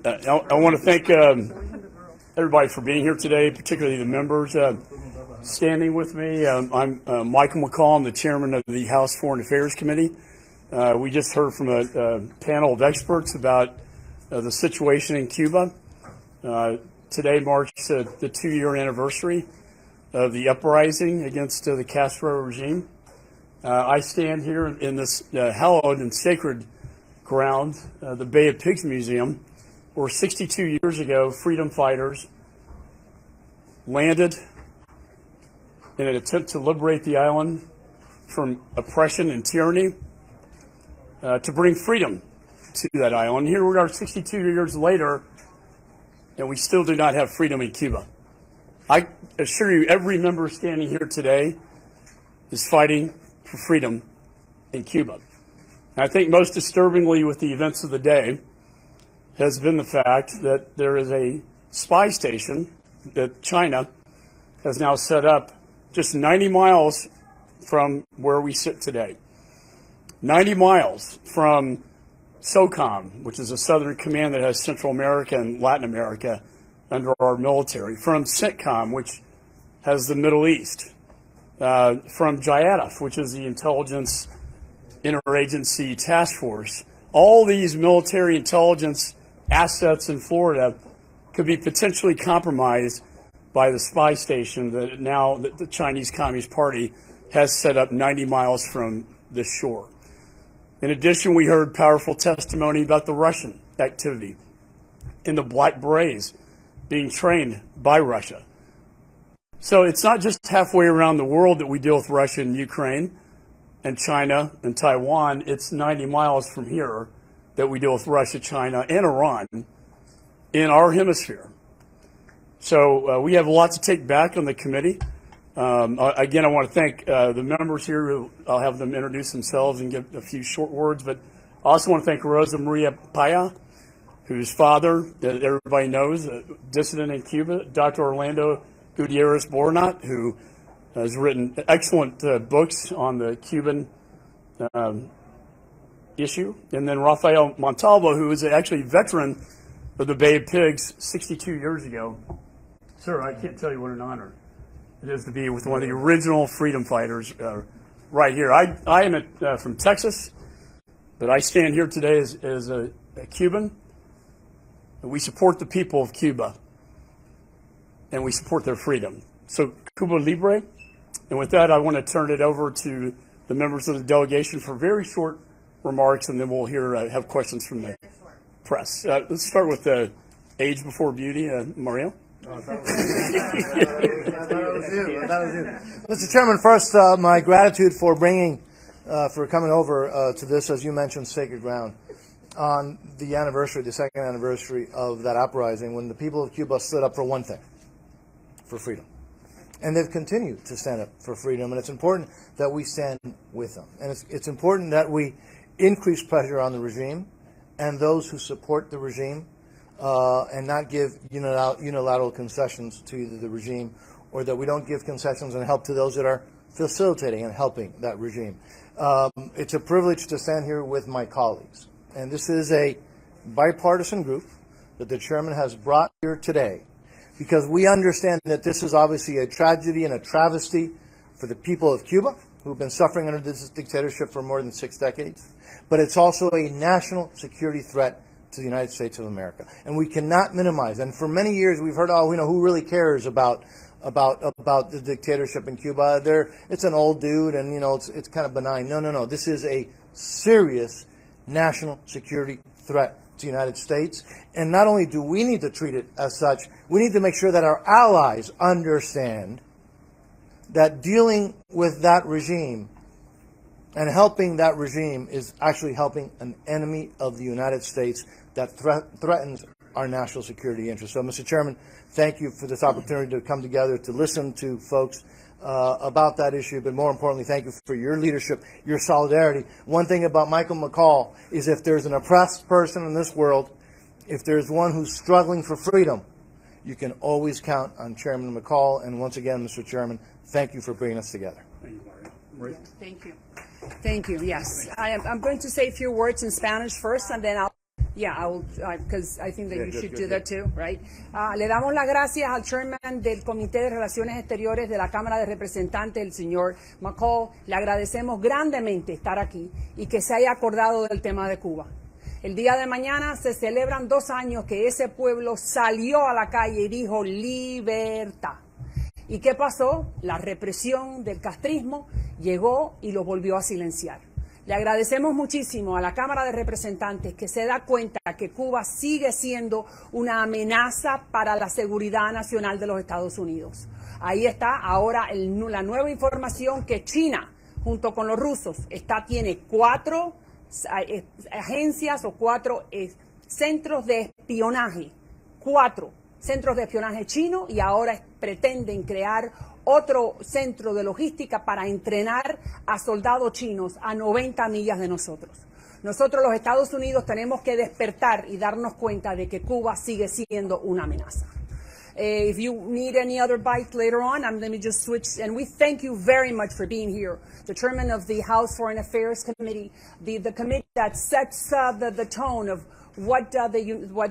I want to thank everybody for being here today, particularly the members standing with me. I'm Michael McCall. I'm the chairman of the House Foreign Affairs Committee. We just heard from a panel of experts about the situation in Cuba. Today marks the 2-year anniversary of the uprising against the Castro regime. I stand here in this hallowed and sacred ground, the Bay of Pigs Museum, where 62 years ago, freedom fighters landed in an attempt to liberate the island from oppression and tyranny, to bring freedom to that island. Here we are 62 years later, and we still do not have freedom in Cuba. I assure you, every member standing here today is fighting for freedom in Cuba. And I think most disturbingly with the events of the day has been the fact that there is a spy station that China has now set up just 90 miles from where we sit today. 90 miles from SOCOM, which is a southern command that has Central America and Latin America under our military, from CENTCOM, which has the Middle East, from JIATF, which is the Intelligence Interagency Task Force. All these military intelligence assets in Florida could be potentially compromised by the spy station that now the Chinese Communist Party has set up 90 miles from the shore. In addition, we heard powerful testimony about the Russian activity in the Black Berets being trained by Russia. So it's not just halfway around the world that we deal with Russia and Ukraine and China and Taiwan. It's 90 miles from here that we deal with Russia, China, and Iran in our hemisphere. So we have a lot to take back on the committee. Again, I want to thank the members here. I'll have them introduce themselves and give a few short words. But I also want to thank Rosa Maria Paya, whose father, that everybody knows, a dissident in Cuba, Dr. Orlando Gutierrez Bornat, who has written excellent books on the Cuban issue. And then Rafael Montalvo, who is actually a veteran of the Bay of Pigs 62 years ago. Sir, I can't tell you what an honor it is to be with one of the original freedom fighters right here. I am from Texas, but I stand here today as a Cuban. And we support the people of Cuba, and we support their freedom. So, Cuba Libre. And with that, I want to turn it over to the members of the delegation for very short remarks, and then we'll have questions from the press. Let's start with Age Before Beauty, Mario. That was you. Mr. Chairman, first, my gratitude for coming over to this, as you mentioned, sacred ground on the anniversary, the second anniversary of that uprising, when the people of Cuba stood up for one thing, for freedom. And they've continued to stand up for freedom, and it's important that we stand with them. And it's important that we increase pressure on the regime and those who support the regime, and not give unilateral concessions to either the regime, or that we don't give concessions and help to those that are facilitating and helping that regime. It's a privilege to stand here with my colleagues. And this is a bipartisan group that the chairman has brought here today, because we understand that this is obviously a tragedy and a travesty for the people of Cuba, who've been suffering under this dictatorship for more than 6 decades. But it's also a national security threat to the United States of America. And we cannot minimize. And for many years we've heard, who really cares about the dictatorship in Cuba? It's an old dude, and it's kind of benign. No. This is a serious national security threat to the United States. And not only do we need to treat it as such, we need to make sure that our allies understand that dealing with that regime and helping that regime is actually helping an enemy of the United States that threatens our national security interests. So, Mr. Chairman, thank you for this opportunity to come together to listen to folks about that issue, but more importantly, thank you for your leadership, your solidarity. One thing about Michael McCall is, if there's an oppressed person in this world, if there's one who's struggling for freedom, you can always count on Chairman McCall. And once again, Mr. Chairman, thank you for bringing us together. Thank you, Mario. Thank you. Thank you. Yes. I'm going to say a few words in Spanish first, and then I'll Yeah, because I think that you should do that too, right? Le damos las gracias al chairman del Comité de Relaciones Exteriores de la Cámara de Representantes, el señor McCall. Le agradecemos grandemente estar aquí y que se haya acordado del tema de Cuba. El día de mañana se celebran 2 años que ese pueblo salió a la calle y dijo libertad. ¿Y qué pasó? La represión del castrismo llegó y lo volvió a silenciar. Le agradecemos muchísimo a la Cámara de Representantes que se da cuenta que Cuba sigue siendo una amenaza para la seguridad nacional de los Estados Unidos. Ahí está ahora la nueva información que China, junto con los rusos, tiene 4 agencias o 4 centros de espionaje. 4 centros de espionaje chino y ahora pretenden crear otro centro de logística para entrenar a soldados chinos a 90 millas de nosotros. Nosotros, los Estados Unidos, tenemos que despertar y darnos cuenta de que Cuba sigue siendo una amenaza. If you need any other bite later on, let me just switch. And we thank you very much for being here. The chairman of the House Foreign Affairs Committee, the committee that sets the tone of what the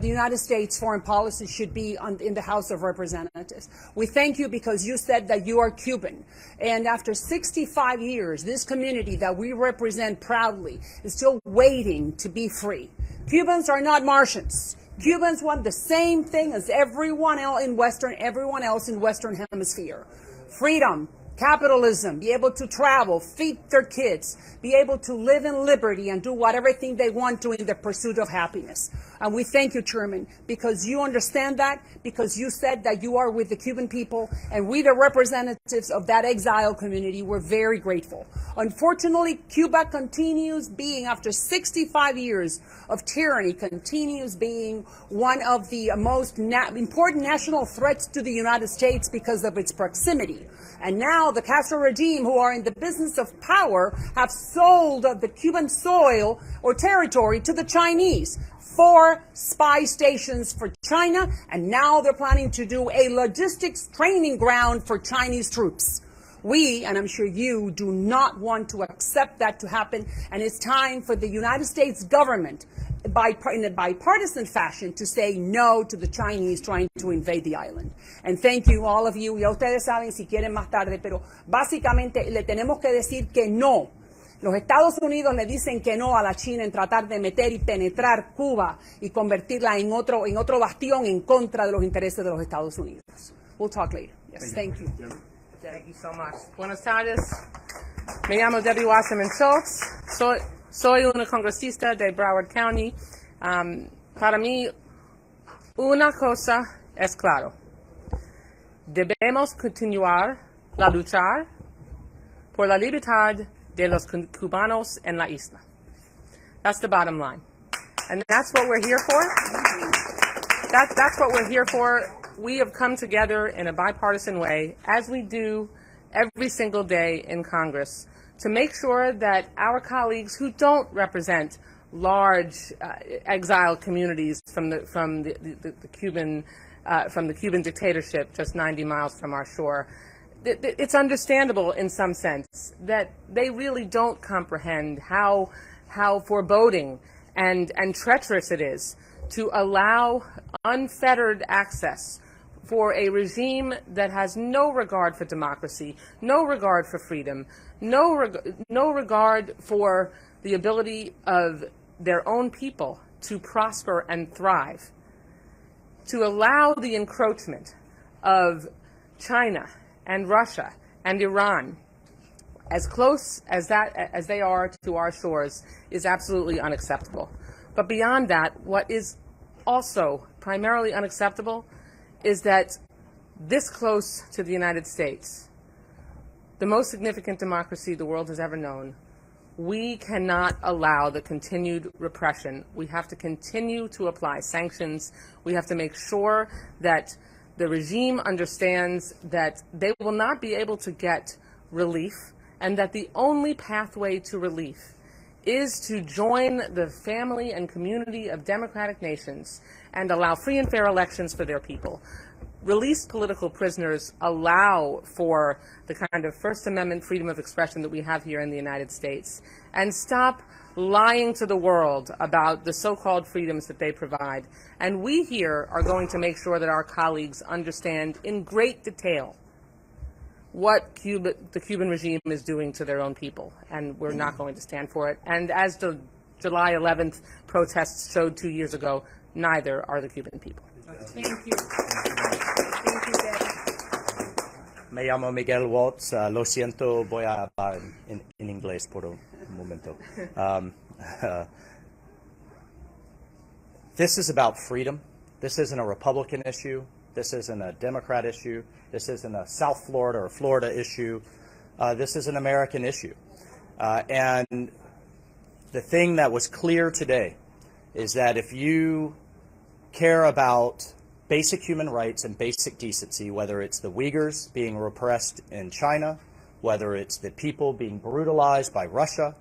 United States foreign policy should be in the House of Representatives. We thank you because you said that you are Cuban. And after 65 years, this community that we represent proudly is still waiting to be free. Cubans are not Martians. Cubans want the same thing as everyone else in Western Hemisphere. Freedom, capitalism, be able to travel, feed their kids, be able to live in liberty and do whatever thing they want to in the pursuit of happiness. And we thank you, Chairman, because you understand that, because you said that you are with the Cuban people, and we, the representatives of that exile community, we're very grateful. Unfortunately, Cuba continues being, after 65 years of tyranny, continues being one of the most important national threats to the United States because of its proximity. And now the Castro regime, who are in the business of power, have sold the Cuban soil or territory to the Chinese. 4 spy stations for China, and now they're planning to do a logistics training ground for Chinese troops. We, and I'm sure you, do not want to accept that to happen, and it's time for the United States government, in a bipartisan fashion, to say no to the Chinese trying to invade the island. And thank you, all of you. Ya ustedes saben si quieren más tarde, pero básicamente le tenemos que decir que no. Los Estados Unidos le dicen que no a la China en tratar de meter y penetrar Cuba y convertirla en otro bastión en contra de los intereses de los Estados Unidos. We'll talk later. Yes, thank you. Thank you so much. Buenas tardes. Me llamo Debbie Wasserman Schultz. Soy una congresista de Broward County. Para mí, una cosa es claro. Debemos continuar la luchar por la libertad de los cubanos en la isla. That's the bottom line. And that's what we're here for. That's what we're here for. We have come together in a bipartisan way, as we do every single day in Congress, to make sure that our colleagues who don't represent large exiled communities from the Cuban dictatorship just 90 miles from our shore, it's understandable in some sense that they really don't comprehend how foreboding and treacherous it is to allow unfettered access for a regime that has no regard for democracy, no regard for freedom, no regard for the ability of their own people to prosper and thrive, to allow the encroachment of China and Russia and Iran as close as they are to our shores is absolutely unacceptable. But beyond that, what is also primarily unacceptable is that this close to the United States, the most significant democracy the world has ever known, we cannot allow the continued repression. We have to continue to apply sanctions. We have to make sure that the regime understands that they will not be able to get relief, and that the only pathway to relief is to join the family and community of democratic nations and allow free and fair elections for their people. release political prisoners, allow for the kind of First Amendment freedom of expression that we have here in the United States, and stop lying to the world about the so-called freedoms that they provide. And we here are going to make sure that our colleagues understand in great detail what the Cuban regime is doing to their own people, and we're not going to stand for it. And as the July 11th protests showed 2 years ago, neither are the Cuban people. Thank you. Thank you, Betty. Me llamo Miguel Watts. Lo siento, voy a hablar en inglés por un momento. This is about freedom. This isn't a Republican issue. This isn't a Democrat issue. This isn't a South Florida or Florida issue. This is an American issue. And the thing that was clear today is that if you care about basic human rights and basic decency, whether it's the Uyghurs being repressed in China, whether it's the people being brutalized by Russia,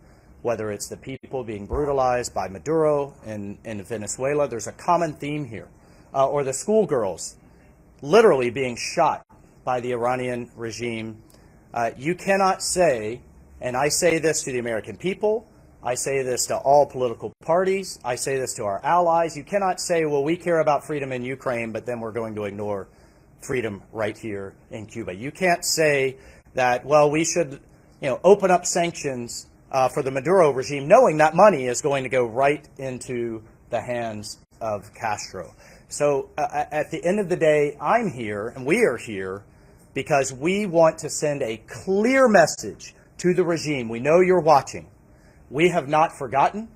whether it's the people being brutalized by Maduro in Venezuela, there's a common theme here. Or the schoolgirls literally being shot by the Iranian regime. You cannot say, and I say this to the American people, I say this to all political parties, I say this to our allies, you cannot say, well, we care about freedom in Ukraine, but then we're going to ignore freedom right here in Cuba. You can't say that, well, we should, open up sanctions for the Maduro regime, knowing that money is going to go right into the hands of Castro. So at the end of the day, I'm here, and we are here, because we want to send a clear message to the regime. We know you're watching. We have not forgotten.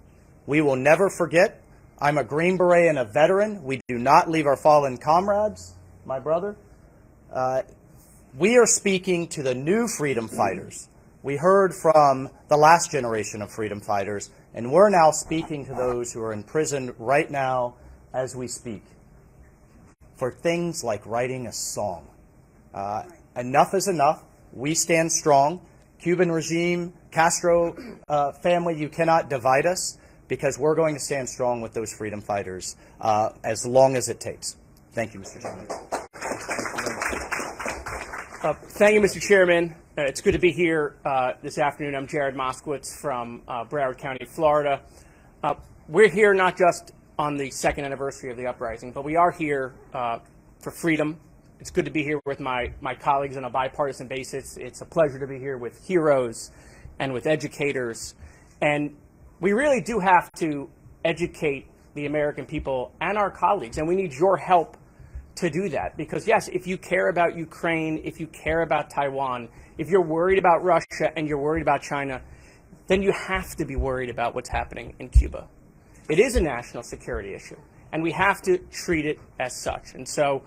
We will never forget. I'm a Green Beret and a veteran. We do not leave our fallen comrades, my brother. We are speaking to the new freedom fighters. We heard from the last generation of freedom fighters, and we're now speaking to those who are in prison right now as we speak for things like writing a song. Enough is enough. We stand strong. Cuban regime, Castro family, you cannot divide us, because we're going to stand strong with those freedom fighters as long as it takes. Thank you, Mr. Chairman. Thank you, Mr. Chairman. It's good to be here this afternoon. I'm Jared Moskowitz from Broward County, Florida. We're here not just on the second anniversary of the uprising, but we are here for freedom. It's good to be here with my colleagues on a bipartisan basis. It's a pleasure to be here with heroes and with educators. And we really do have to educate the American people and our colleagues, and we need your help to do that. Because yes, if you care about Ukraine, if you care about Taiwan, if you're worried about Russia and you're worried about China, then you have to be worried about what's happening in Cuba. It is a national security issue, and we have to treat it as such. And so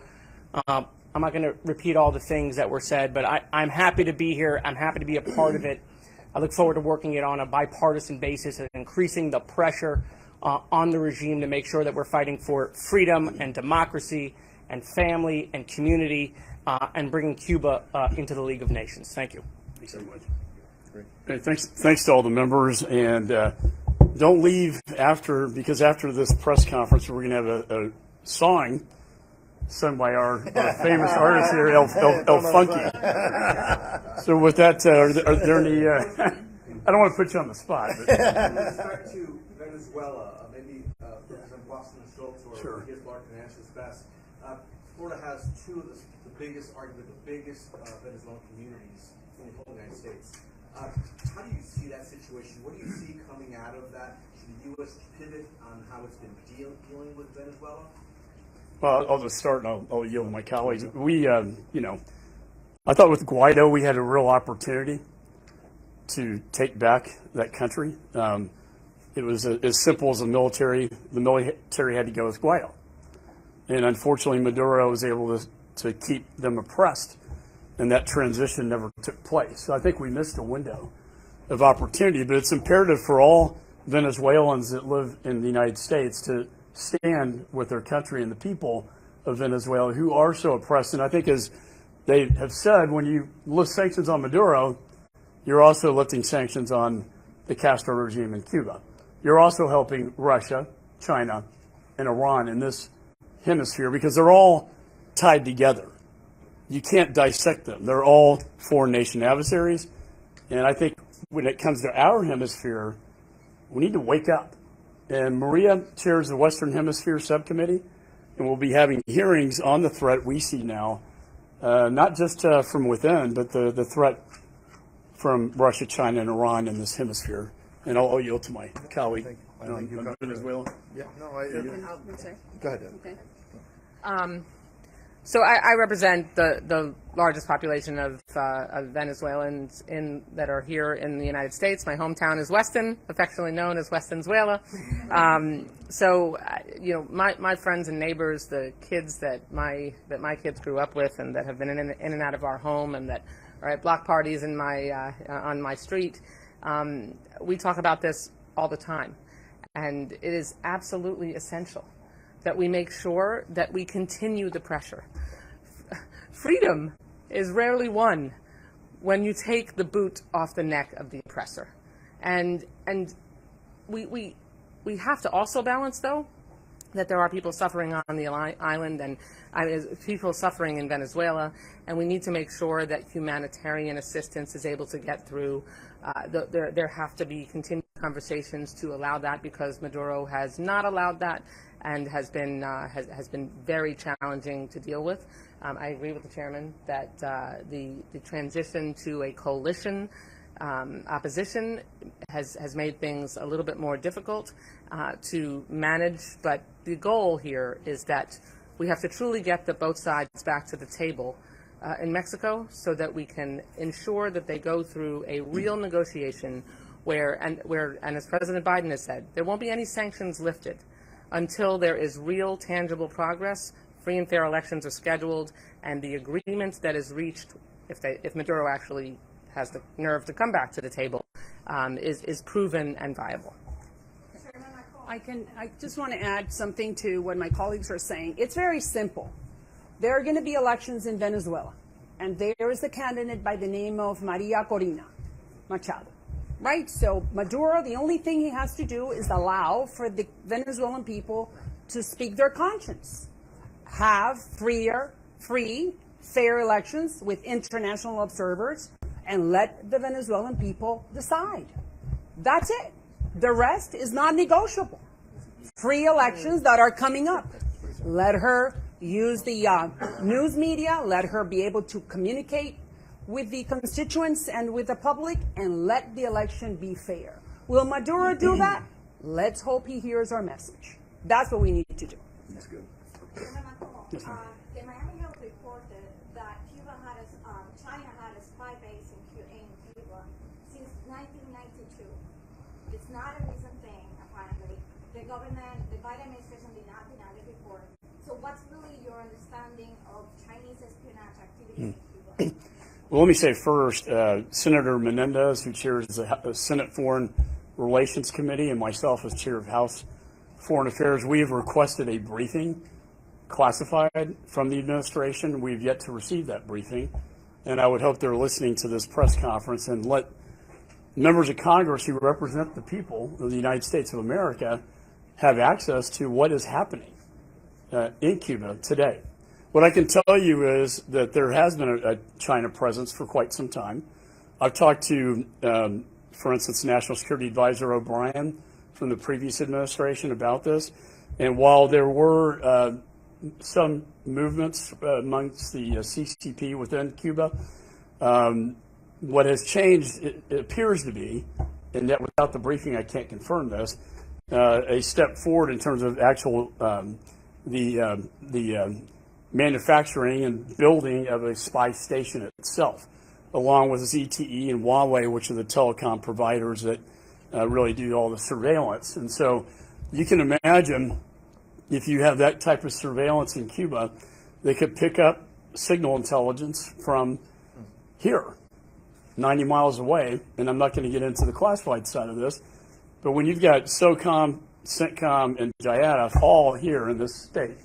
I'm not going to repeat all the things that were said, but I'm happy to be here. I'm happy to be a part of it. I look forward to working it on a bipartisan basis and increasing the pressure on the regime to make sure that we're fighting for freedom and democracy and family and community and bringing Cuba into the League of Nations. Thank you. Thanks so much. Great. Hey, thanks to all the members. And don't leave because after this press conference, we're going to have a song sung by our famous artist here, El Funky. So with that, are there any, I don't want to put you on the spot. But. With respect to Venezuela, maybe Representative Boston Schultz or Sure. His Clark can answer this best. Florida has two of the biggest, arguably the biggest Venezuelan communities in the whole United States. How do you see that situation? What do you see coming out of that? Should the U.S. pivot on how it's been dealing with Venezuela? Well, I'll just start, and I'll yield to my colleagues. We, I thought with Guaido we had a real opportunity to take back that country. It was as simple as the military had to go with Guaido. And unfortunately, Maduro was able to keep them oppressed, and that transition never took place. So I think we missed a window of opportunity, but it's imperative for all Venezuelans that live in the United States to stand with their country and the people of Venezuela who are so oppressed. And I think, as they have said, when you lift sanctions on Maduro, you're also lifting sanctions on the Castro regime in Cuba. You're also helping Russia, China, and Iran in this hemisphere, because they're all tied together. You can't dissect them. They're all foreign nation adversaries. And I think when it comes to our hemisphere, we need to wake up. And Maria chairs the Western Hemisphere Subcommittee, and we'll be having hearings on the threat we see now, not just from within, but the threat from Russia, China, and Iran in this hemisphere. And I'll yield to my colleague on Venezuela. Yeah, no, go ahead, Deb. Okay. So I represent the largest population of Venezuelans that are here in the United States. My hometown is Weston, affectionately known as Westonzuela. My friends and neighbors, the kids that my kids grew up with and that have been in and out of our home and that are at block parties on my street, we talk about this all the time. And it is absolutely essential that we make sure that we continue the pressure. Freedom is rarely won when you take the boot off the neck of the oppressor. And we have to also balance, though, that there are people suffering on the island and people suffering in Venezuela, and we need to make sure that humanitarian assistance is able to get through. There have to be continued conversations to allow that, because Maduro has not allowed that and has been very challenging to deal with. I agree with the chairman that the transition to a coalition opposition has made things a little bit more difficult to manage, but the goal here is that we have to truly get both sides back to the table in Mexico so that we can ensure that they go through a real negotiation where, and as President Biden has said, there won't be any sanctions lifted until there is real, tangible progress, free and fair elections are scheduled, and the agreement that is reached, if Maduro actually has the nerve to come back to the table, is proven and viable. I just want to add something to what my colleagues are saying. It's very simple. There are going to be elections in Venezuela, and there is a candidate by the name of Maria Corina Machado. Right? So Maduro, the only thing he has to do is allow for the Venezuelan people to speak their conscience. Have free, fair elections with international observers, and let the Venezuelan people decide. That's it. The rest is not negotiable. Free elections that are coming up. Let her use the news media, let her be able to communicate with the constituents and with the public, and let the election be fair. Will Maduro do that? Let's hope he hears our message. That's what we need to do. That's good. The Miami Herald reported that China had a spy base in Cuba since 1992. It's not a recent thing, apparently. The Biden administration did not deny the report. So what's really your understanding of Chinese espionage activity in Cuba? Well, let me say first, Senator Menendez, who chairs the Senate Foreign Relations Committee, and myself as chair of House Foreign Affairs, we have requested a briefing, classified, from the administration. We've yet to receive that briefing, and I would hope they're listening to this press conference and let members of Congress who represent the people of the United States of America have access to what is happening in Cuba today. What I can tell you is that there has been a China presence for quite some time. I've talked to, for instance, National Security Advisor O'Brien from the previous administration about this. And while there were some movements amongst the CCP within Cuba, what has changed, it appears to be, and yet without the briefing I can't confirm this, a step forward in terms of actual the manufacturing and building of a spy station itself, along with ZTE and Huawei, which are the telecom providers that really do all the surveillance. And so you can imagine if you have that type of surveillance in Cuba, they could pick up signal intelligence from here, 90 miles away. And I'm not going to get into the classified side of this, but when you've got SOCOM, CENTCOM, and JIADF all here in this state,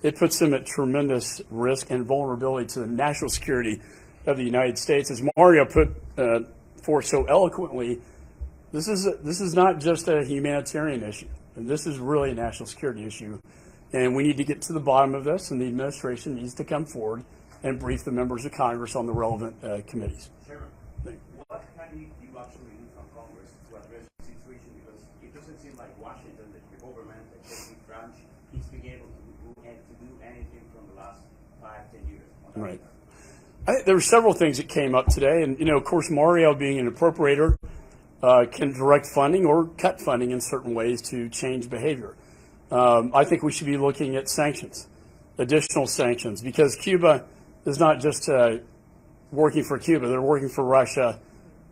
it puts them at tremendous risk and vulnerability to the national security of the United States. As Mario put forth so eloquently, this is not just a humanitarian issue. And this is really a national security issue. And we need to get to the bottom of this, and the administration needs to come forward and brief the members of Congress on the relevant committees. Chairman, what can you actually do from Congress to address the situation? Because it doesn't seem like Washington, the government, the executive branch, is being able to do anything from the last 5-10 years. Right. I think there were several things that came up today, and of course, Mario being an appropriator can direct funding or cut funding in certain ways to change behavior. I think we should be looking at sanctions, additional sanctions, because Cuba is not just working for Cuba; they're working for Russia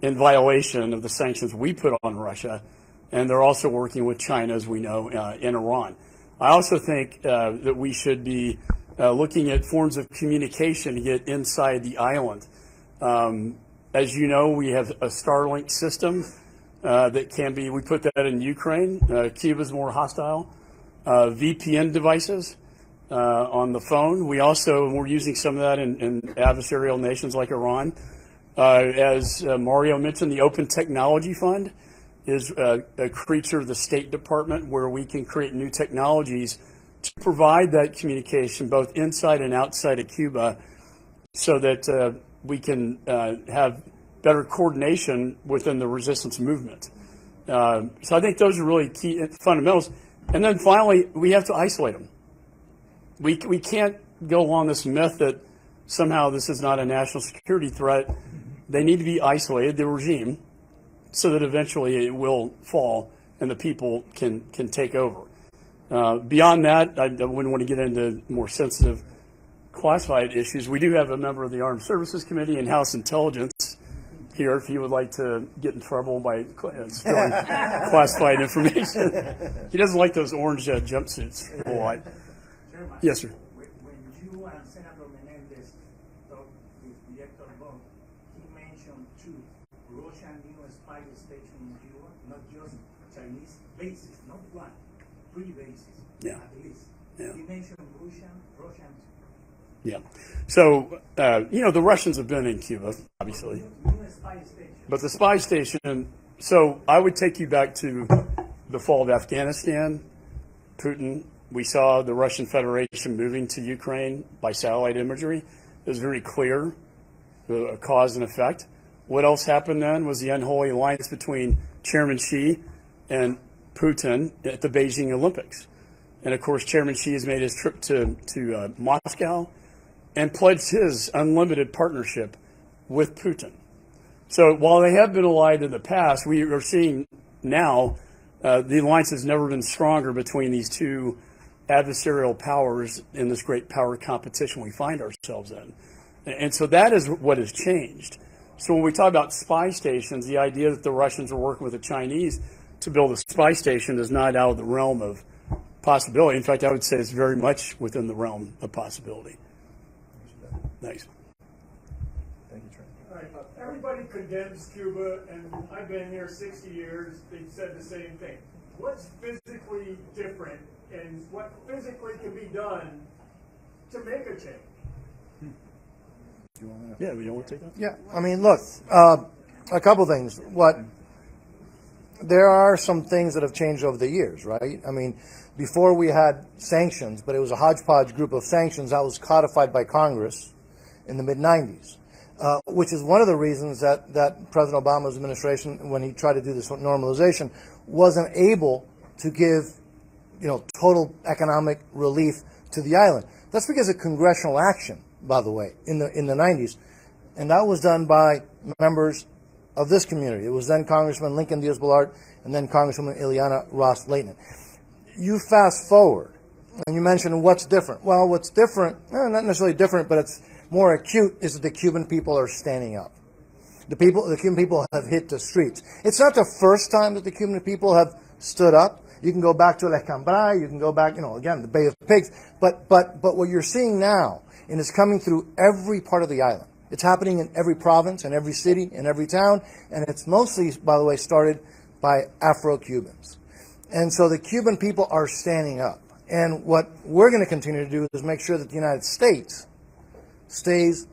in violation of the sanctions we put on Russia, and they're also working with China, as we know, in Iran. I also think that we should be looking at forms of communication to get inside the island. As you know, we have a Starlink system that can be, we put that in Ukraine. Cuba's more hostile. VPN devices on the phone. We're using some of that in adversarial nations like Iran. As Mario mentioned, the Open Technology Fund is a creature of the State Department where we can create new technologies to provide that communication both inside and outside of Cuba so that we can have better coordination within the resistance movement. So I think those are really key fundamentals. And then finally, we have to isolate them. We can't go on this myth that somehow this is not a national security threat. They need to be isolated, the regime, so that eventually it will fall and the people can take over. Beyond that, I wouldn't want to get into more sensitive classified issues. We do have a member of the Armed Services Committee and House Intelligence here if he would like to get in trouble by spilling classified information. He doesn't like those orange jumpsuits a lot. Yes, sir. When you and Senator Menendez talked with Director Bond, he mentioned two Russian new spy stations in Cuba, not just Chinese bases, not one, 3 bases at least. Yeah. He mentioned Russian. Yeah. So, the Russians have been in Cuba, obviously. But the spy station, so I would take you back to the fall of Afghanistan, Putin. We saw the Russian Federation moving to Ukraine by satellite imagery. It was very clear, a cause and effect. What else happened then was the unholy alliance between Chairman Xi and Putin at the Beijing Olympics. And of course, Chairman Xi has made his trip to Moscow and pledged his unlimited partnership with Putin. So while they have been allied in the past, we are seeing now the alliance has never been stronger between these two adversarial powers in this great power competition we find ourselves in. And so that is what has changed. So when we talk about spy stations, the idea that the Russians are working with the Chinese to build a spy station is not out of the realm of possibility. In fact, I would say it's very much within the realm of possibility. Thanks. Thank you, Trent. All right. Everybody condemns Cuba, and I've been here 60 years. They've said the same thing. What's physically different, and what physically can be done to make a change? Yeah, we don't want to take that? Yeah, I mean, look, a couple things. There are some things that have changed over the years, right? I mean, before we had sanctions, but it was a hodgepodge group of sanctions that was codified by Congress in the mid-90s, which is one of the reasons that President Obama's administration, when he tried to do this normalization, wasn't able to give, total economic relief to the island. That's because of congressional action, by the way, in the 90s. And that was done by members of this community. It was then Congressman Lincoln Diaz-Balart and then Congresswoman Ileana Ros-Lehtinen. You fast forward, and you mentioned what's different. Well, what's different, not necessarily different, but it's more acute, is that the Cuban people are standing up. The Cuban people have hit the streets. It's not the first time that the Cuban people have stood up. You can go back to La Cambrai, you can go back, again, the Bay of Pigs. But what you're seeing now, and it's coming through every part of the island. It's happening in every province, in every city, in every town, and it's mostly, by the way, started by Afro-Cubans. And so the Cuban people are standing up. And what we're going to continue to do is make sure that the United States stays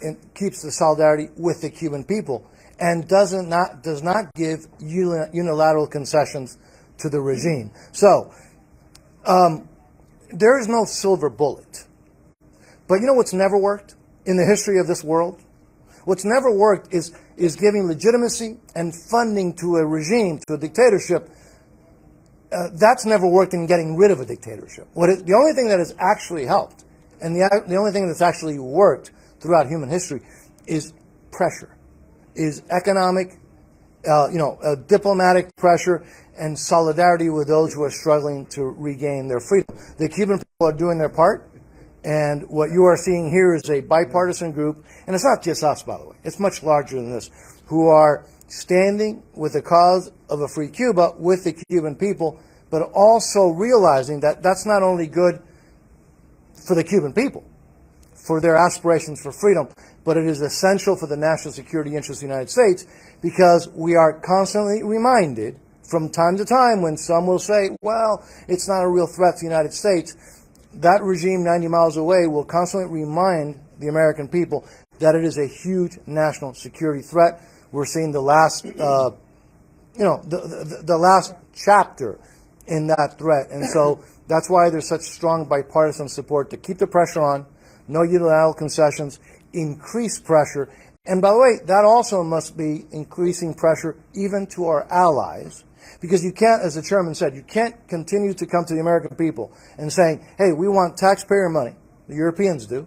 and keeps the solidarity with the Cuban people and does not give unilateral concessions to the regime. So there is no silver bullet. But you know what's never worked in the history of this world? What's never worked is giving legitimacy and funding to a regime, to a dictatorship. That's never worked in getting rid of a dictatorship. The only thing that has actually helped, and the only thing that's actually worked throughout human history, is pressure, is economic, diplomatic pressure, and solidarity with those who are struggling to regain their freedom. The Cuban people are doing their part. And what you are seeing here is a bipartisan group, and it's not just us, by the way, it's much larger than this, who are standing with the cause of a free Cuba with the Cuban people, but also realizing that that's not only good for the Cuban people, for their aspirations for freedom, but it is essential for the national security interests of the United States, because we are constantly reminded from time to time when some will say, well, it's not a real threat to the United States. That regime 90 miles away will constantly remind the American people that it is a huge national security threat. We're seeing the last, the last chapter in that threat. And so that's why there's such strong bipartisan support to keep the pressure on, no unilateral concessions, increase pressure. And by the way, that also must be increasing pressure even to our allies. Because you can't, as the chairman said, you can't continue to come to the American people and saying, hey, we want taxpayer money, the Europeans do,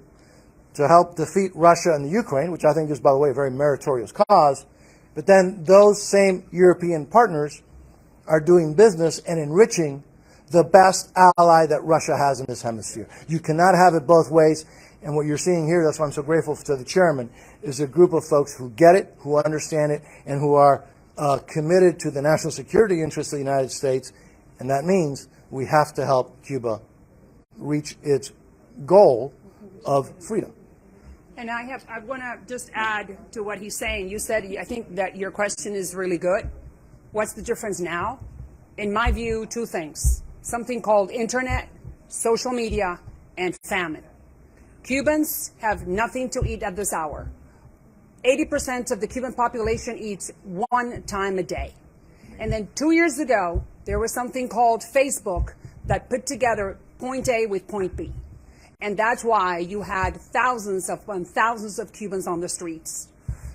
to help defeat Russia and the Ukraine, which I think is, by the way, a very meritorious cause. But then those same European partners are doing business and enriching the best ally that Russia has in this hemisphere. You cannot have it both ways. And what you're seeing here, that's why I'm so grateful to the chairman, is a group of folks who get it, who understand it, and who are committed to the national security interests of the United States, and that means we have to help Cuba reach its goal of freedom. And I want to just add to what he's saying. You said, I think that your question is really good. What's the difference now? In my view, two things. Something called internet, social media, and famine. Cubans have nothing to eat at this hour. 80% of the Cuban population eats one time a day. And then 2 years ago, there was something called Facebook that put together point A with point B. And that's why you had thousands of Cubans on the streets.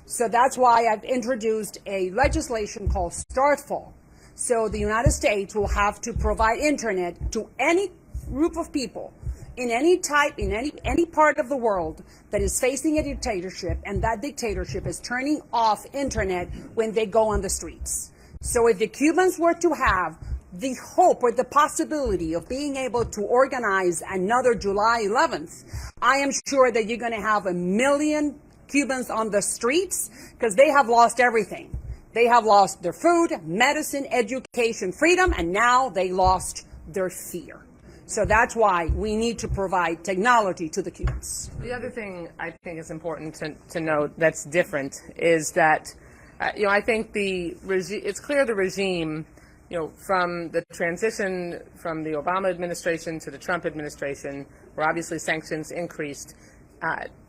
So that's why I've introduced a legislation called StartFall. So the United States will have to provide internet to any group of people in any type, in any part of the world that is facing a dictatorship, and that dictatorship is turning off internet when they go on the streets. So if the Cubans were to have the hope or the possibility of being able to organize another July 11th, I am sure that you're going to have 1 million Cubans on the streets, because they have lost everything. They have lost their food, medicine, education, freedom, and now they lost their fear. So that's why we need to provide technology to the Cubans. The other thing I think is important to note that's different is that, I think it's clear the regime, from the transition from the Obama administration to the Trump administration, where obviously sanctions increased,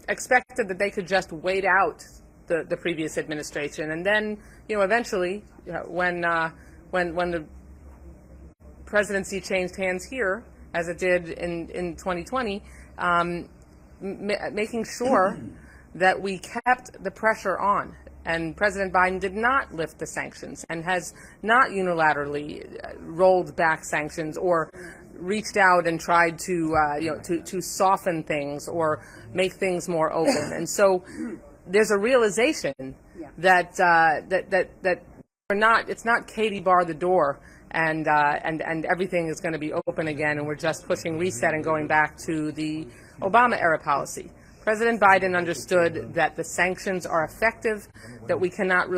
expected that they could just wait out the previous administration, and then, eventually, when the presidency changed hands here, as it did in 2020, making sure that we kept the pressure on. And President Biden did not lift the sanctions and has not unilaterally rolled back sanctions or reached out and tried to soften things or make things more open. And so there's a realization that it's not Katie bar the door and everything is going to be open again, and we're just pushing reset and going back to the Obama era policy. President Biden understood that the sanctions are effective, that we cannot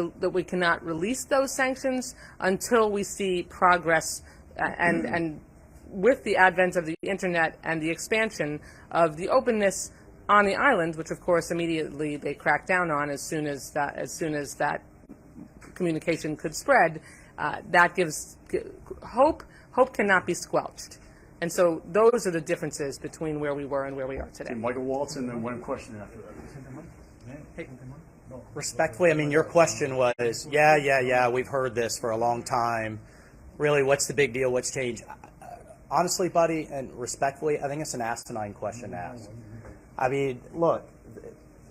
release those sanctions until we see progress, and with the advent of the internet and the expansion of the openness on the island, which of course immediately they cracked down on as soon as that communication could spread. That gives hope. Hope cannot be squelched. And so those are the differences between where we were and where we are today. Michael Waltz, and then one question after that. Respectfully, your question was, yeah, we've heard this for a long time. Really, what's the big deal? What's changed? honestly, buddy, and respectfully, I think it's an asinine question to ask. I mean, look,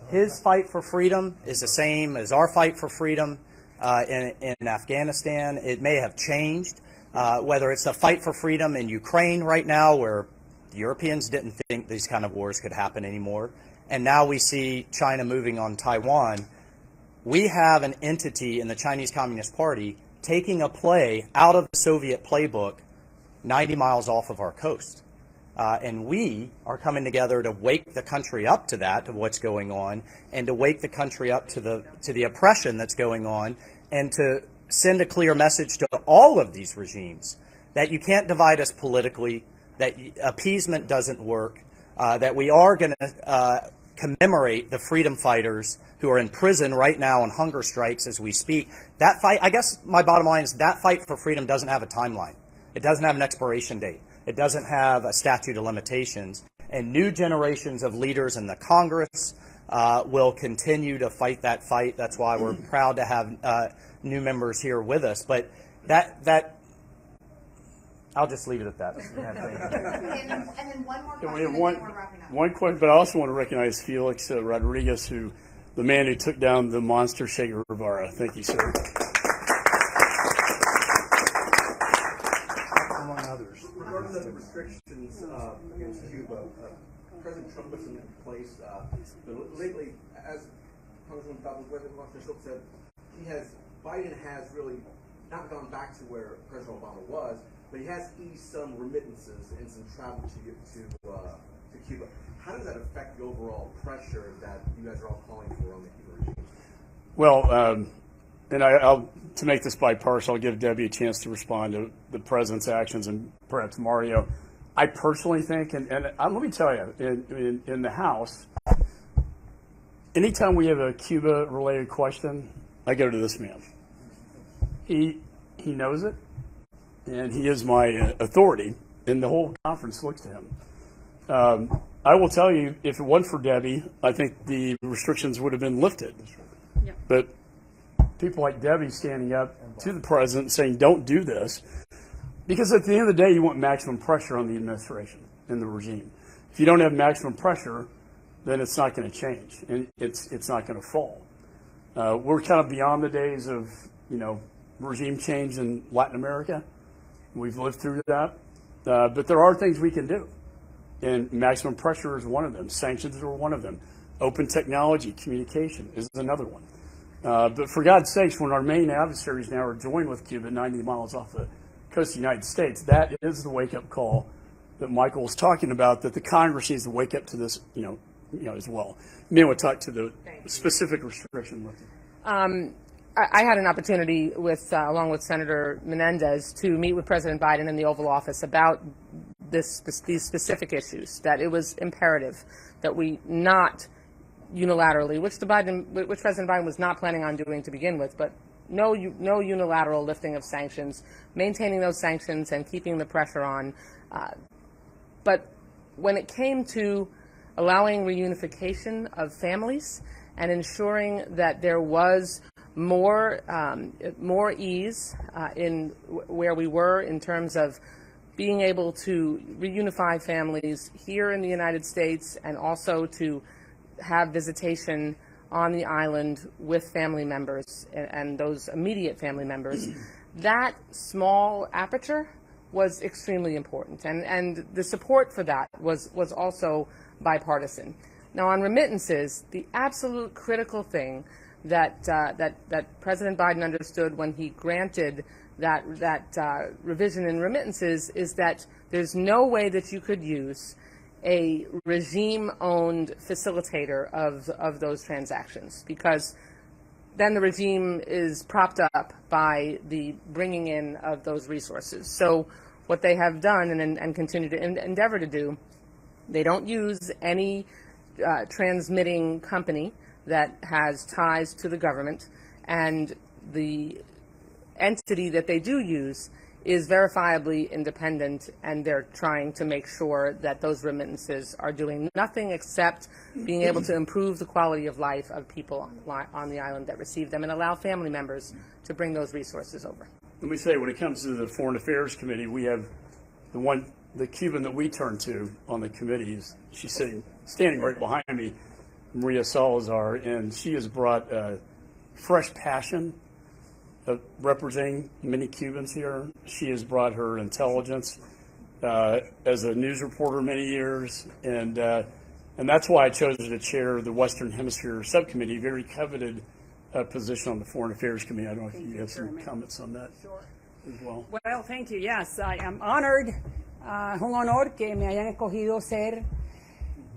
his fight for freedom is the same as our fight for freedom in Afghanistan. It may have changed, whether it's the fight for freedom in Ukraine right now, where the Europeans didn't think these kind of wars could happen anymore, and now we see China moving on Taiwan. We have an entity in the Chinese Communist Party taking a play out of the Soviet playbook 90 miles off of our coast. And we are coming together to wake the country up to that, to what's going on, and to wake the country up to the oppression that's going on, and to send a clear message to all of these regimes that you can't divide us politically, that appeasement doesn't work, that we are going to commemorate the freedom fighters who are in prison right now on hunger strikes as we speak. That fight, I guess my bottom line is that fight for freedom doesn't have a timeline. It doesn't have an expiration date. It doesn't have a statute of limitations. And new generations of leaders in the Congress will continue to fight that fight. That's why we're proud to have new members here with us. But that I'll just leave it at that. And then one more question, We have and then we're wrapping up. one question, but I also want to recognize Felix Rodriguez, the man who took down the monster Che Guevara. Thank you, sir. Among others. Regarding the restrictions against Cuba, President Trump puts them in place. But lately, as Congressman Schultz said, Biden has really not gone back to where President Obama was, but he has eased some remittances and some travel to Cuba. How does that affect the overall pressure that you guys are all calling for on the Cuba regime? Well, and I'll to make this bipartisan, I'll give Debbie a chance to respond to the president's actions and perhaps Mario. I personally think, and let me tell you, in the House, anytime we have a Cuba-related question, I go to this man. He knows it, and he is my authority, and the whole conference looks to him. I will tell you, if it wasn't for Debbie, I think the restrictions would have been lifted. Yeah. But people like Debbie standing up to the president saying, don't do this, because at the end of the day, you want maximum pressure on the administration and the regime. If you don't have maximum pressure, then it's not going to change, and it's not going to fall. We're kind of beyond the days of, regime change in Latin America. We've lived through that. But there are things we can do. And maximum pressure is one of them. Sanctions are one of them. Open technology, communication is another one. But for God's sakes, when our main adversaries now are joined with Cuba 90 miles off the coast of the United States, that is the wake-up call that Michael was talking about, that the Congress needs to wake up to this, as well. Maybe we'll talk to the specific restriction. I had an opportunity along with Senator Menendez to meet with President Biden in the Oval Office about these specific issues, that it was imperative that we not unilaterally, which President Biden was not planning on doing to begin with, but no unilateral lifting of sanctions, maintaining those sanctions and keeping the pressure on. But when it came to allowing reunification of families and ensuring that there was more ease in where we were in terms of being able to reunify families here in the United States, and also to have visitation on the island with family members and those immediate family members, that small aperture was extremely important, and the support for that was also bipartisan. Now, on remittances, the absolute critical thing that President Biden understood when he granted that revision in remittances is that there's no way that you could use a regime-owned facilitator of those transactions, because then the regime is propped up by the bringing in of those resources. So what they have done and continue to endeavor to do, they don't use any transmitting company that has ties to the government, and the entity that they do use is verifiably independent, and they're trying to make sure that those remittances are doing nothing except being able to improve the quality of life of people on the island that receive them, and allow family members to bring those resources over. Let me say, when it comes to the Foreign Affairs Committee, we have the one the Cuban that we turn to on the committees, she's standing right behind me, Maria Salazar, and she has brought fresh passion of representing many Cubans here. She has brought her intelligence as a news reporter many years, and that's why I chose her to chair the Western Hemisphere Subcommittee, very coveted position on the Foreign Affairs Committee. I don't know if you have some comments on that as well. Well, thank you. Yes, I am honored. Es un honor que me hayan escogido ser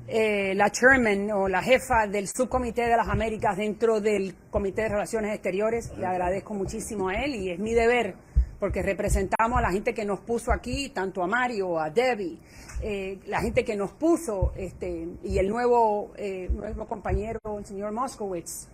la chairman o la jefa del subcomité de las Américas dentro del Comité de Relaciones Exteriores. Le agradezco muchísimo a él y es mi deber porque representamos a la gente que nos puso aquí, tanto a Mario, a Debbie, la gente que nos puso y el nuevo compañero, el señor Moskowitz.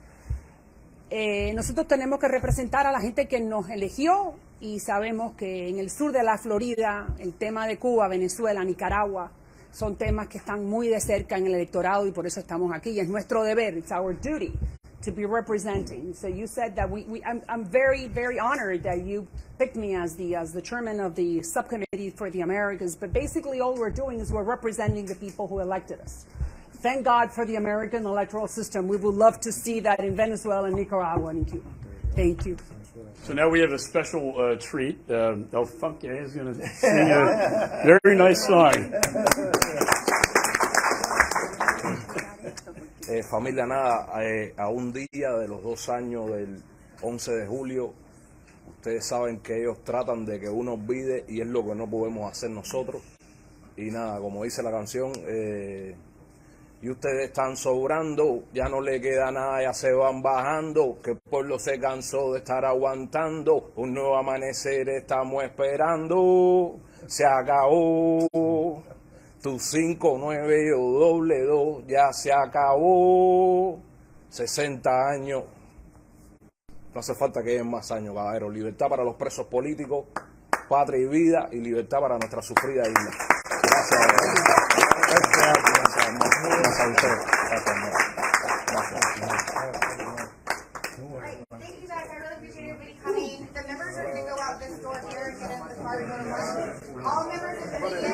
Nosotros tenemos que representar a la gente que nos eligió y sabemos que en el sur de la Florida el tema de Cuba, Venezuela, Nicaragua son temas que están muy de cerca en el electorado y por eso estamos aquí y es nuestro deber, it's our duty to be representing. So you said that I'm very, very honored that you picked me as the chairman of the subcommittee for the Americas, but basically all we're doing is we're representing the people who elected us. Thank God for the American electoral system. We would love to see that in Venezuela, Nicaragua, and in Cuba. Thank you. So now we have a special treat. El Funky is going to sing a very nice song. Familia, nada, a un día de los 2 años del 11 de julio, ustedes saben que ellos tratan de que uno olvide y es lo que no podemos hacer nosotros. Y nada, como dice la canción, y ustedes están sobrando, ya no le queda nada, ya se van bajando, que el pueblo se cansó de estar aguantando, un nuevo amanecer estamos esperando, se acabó, tu 5, 9, yo doble 2, ya se acabó, 60 años, no hace falta que den más años, caballero, libertad para los presos políticos, patria y vida, y libertad para nuestra sufrida isla. Gracias. Thank you guys. I really appreciate everybody coming. The members are going to go out this door here and get in the car and go to lunch. All members of the media